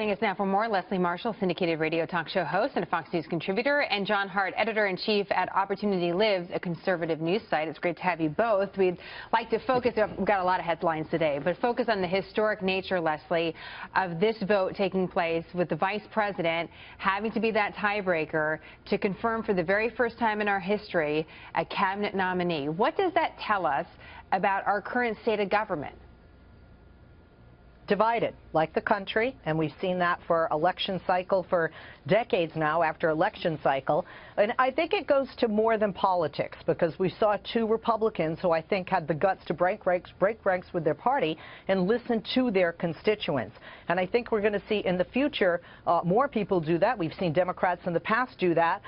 Joining us now for more, Leslie Marshall, syndicated radio talk show host and a Fox News contributor, and John Hart, editor-in-chief at Opportunity Lives, a conservative news site. It's great to have you both. We'd like to focus, we've got a lot of headlines today, but focus on the historic nature, Leslie, of this vote taking place with the vice president having to be that tiebreaker to confirm for the very first time in our history a cabinet nominee. What does that tell us about our current state of government? Divided, like the country, and we've seen that for election cycle for decades now after election cycle. And I think it goes to more than politics, because we saw two Republicans who I think had the guts to break ranks with their party and listen to their constituents. And I think we're going to see in the future more people do that. We've seen Democrats in the past do that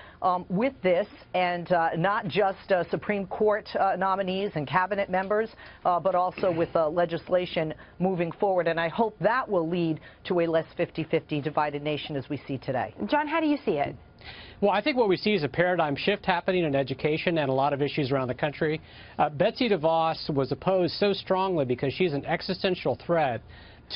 with this, and not just Supreme Court nominees and cabinet members, but also with legislation moving forward. And I hope that will lead to a less 50-50 divided nation as we see today. John, how do you see it? Well, I think what we see is a paradigm shift happening in education and a lot of issues around the country. Betsy DeVos was opposed so strongly because she's an existential threat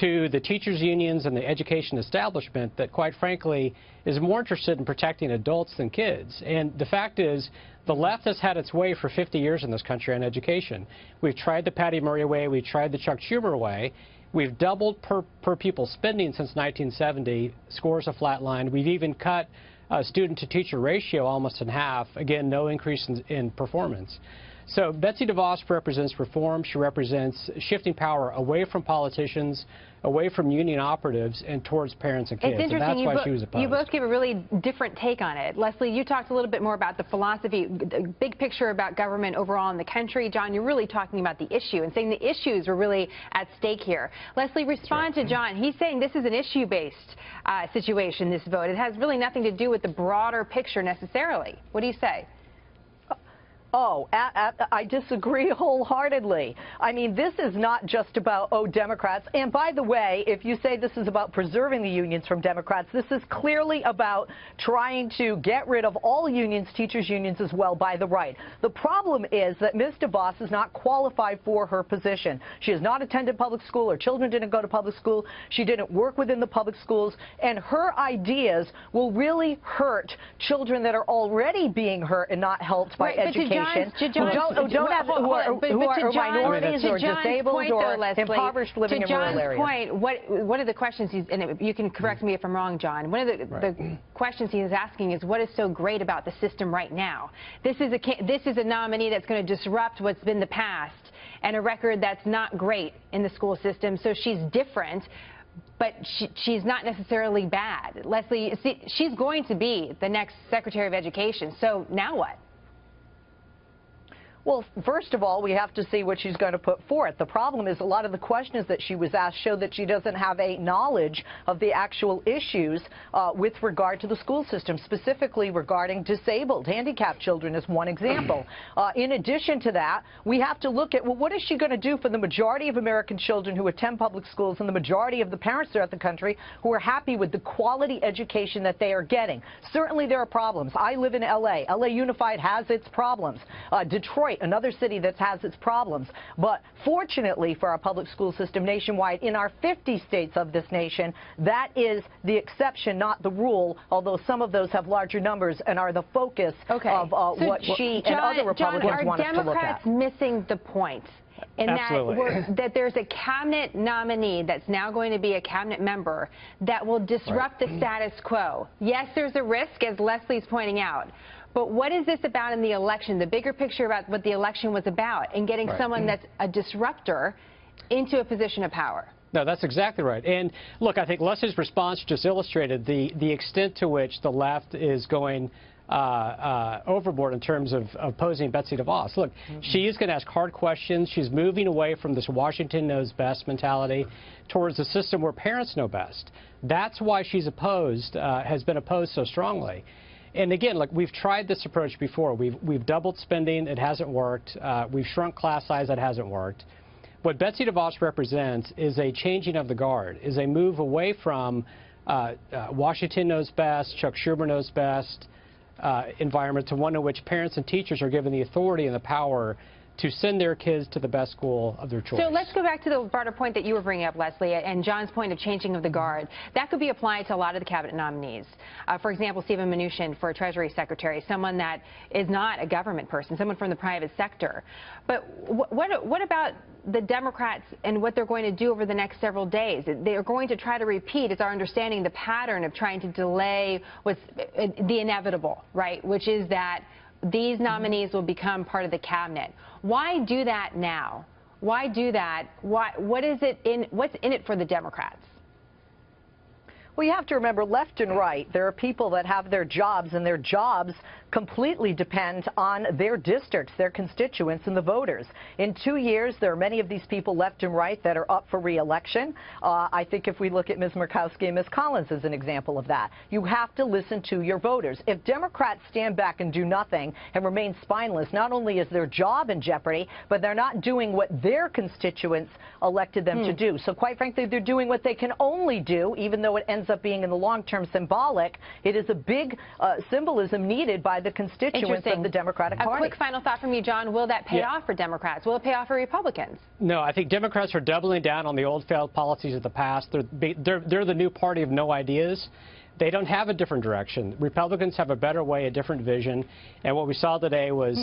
to the teachers' unions and the education establishment that, quite frankly, is more interested in protecting adults than kids. And the fact is, the left has had its way for 50 years in this country on education. We've tried the Patty Murray way. We've tried the Chuck Schumer way. We've doubled per pupil spending since 1970. Scores have flatlined. We've even cut student-to-teacher ratio almost in half. Again, no increase in performance. So Betsy DeVos represents reform. She represents shifting power away from politicians, away from union operatives, and towards parents and kids. It's interesting. And that's why she was opposed. You both give a really different take on it. Leslie, you talked a little bit more about the philosophy, the big picture about government overall in the country. John, you're really talking about the issue and saying the issues are really at stake here. Leslie, respond to John. He's saying this is an issue-based situation, this vote. It has really nothing to do with the broader picture necessarily. What do you say? Oh, I disagree wholeheartedly. I mean, this is not just about, oh, Democrats. And by the way, if you say this is about preserving the unions from Democrats, this is clearly about trying to get rid of all unions, teachers' unions as well, by the right. The problem is that Ms. DeVos is not qualified for her position. She has not attended public school. Her children didn't go to public school. She didn't work within the public schools. And her ideas will really hurt children that are already being hurt and not helped by education. Who are minorities or disabled or impoverished living in rural areas. To John's point, one of the questions he's, and you can correct me if I'm wrong, John, one of the questions he is asking is what is so great about the system right now? This is a nominee that's going to disrupt what's been the past and a record that's not great in the school system, so she's different. But she's not necessarily bad. Leslie, she's going to be the next Secretary of Education, so now what? Well, first of all, we have to see what she's going to put forth. The problem is a lot of the questions that she was asked show that she doesn't have a knowledge of the actual issues with regard to the school system, specifically regarding disabled, handicapped children is one example. In addition to that, we have to look at, well, what is she going to do for the majority of American children who attend public schools and the majority of the parents throughout the country who are happy with the quality education that they are getting? Certainly there are problems. I live in L.A. L.A. Unified has its problems. Detroit, another city that has its problems. But fortunately for our public school system nationwide, in our 50 states of this nation, that is the exception, not the rule, although some of those have larger numbers and are the focus of what she and other Republicans want us to look at. Are Democrats missing the point? In that there's a cabinet nominee that's now going to be a cabinet member that will disrupt the status quo. Yes, there's a risk, as Leslie's pointing out. But what is this about in the election, the bigger picture about what the election was about, and getting someone that's a disruptor into a position of power? No, that's exactly right. And look, I think Leslie's response just illustrated the extent to which the left is going overboard in terms of opposing Betsy DeVos. Look, she is going to ask hard questions. She's moving away from this Washington knows best mentality towards a system where parents know best. That's why she's opposed, has been opposed so strongly. And again, look, we've tried this approach before. We've doubled spending. It hasn't worked. We've shrunk class size. That hasn't worked. What Betsy DeVos represents is a changing of the guard, is a move away from Washington knows best, Chuck Schumer knows best environment to one in which parents and teachers are given the authority and the power to send their kids to the best school of their choice. So let's go back to the broader point that you were bringing up, Leslie, and John's point of changing of the guard. That could be applied to a lot of the cabinet nominees. For example, Stephen Mnuchin for Treasury Secretary, someone that is not a government person, someone from the private sector. But what about the Democrats and what they're going to do over the next several days? They are going to try to repeat, it's our understanding, the pattern of trying to delay what's the inevitable, right, which is that these nominees will become part of the cabinet. Why do that now? Why do that? What's in it for the Democrats? Well, you have to remember, left and right, there are people that have their jobs, and their jobs completely depend on their districts, their constituents, and the voters. In 2 years, there are many of these people left and right that are up for re-election. I think if we look at Ms. Murkowski and Ms. Collins as an example of that, you have to listen to your voters. If Democrats stand back and do nothing and remain spineless, not only is their job in jeopardy, but they're not doing what their constituents elected them to do. So quite frankly, they're doing what they can only do, even though it ends up being in the long term symbolic. It is a big symbolism needed by the constituents of the Democratic Party. A quick final thought from you, John. Will that pay off for Democrats? Will it pay off for Republicans? No, I think Democrats are doubling down on the old failed policies of the past. They're the new party of no ideas. They don't have a different direction. Republicans have a better way, a different vision, and what we saw today was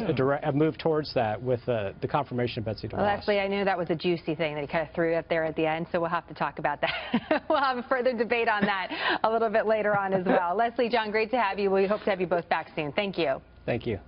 a move towards that with the confirmation of Betsy DeVos. Well, Leslie, I knew that was a juicy thing that he kind of threw up there at the end, so we'll have to talk about that. We'll have a further debate on that a little bit later on as well. Leslie, John, great to have you. We hope to have you both back soon. Thank you. Thank you.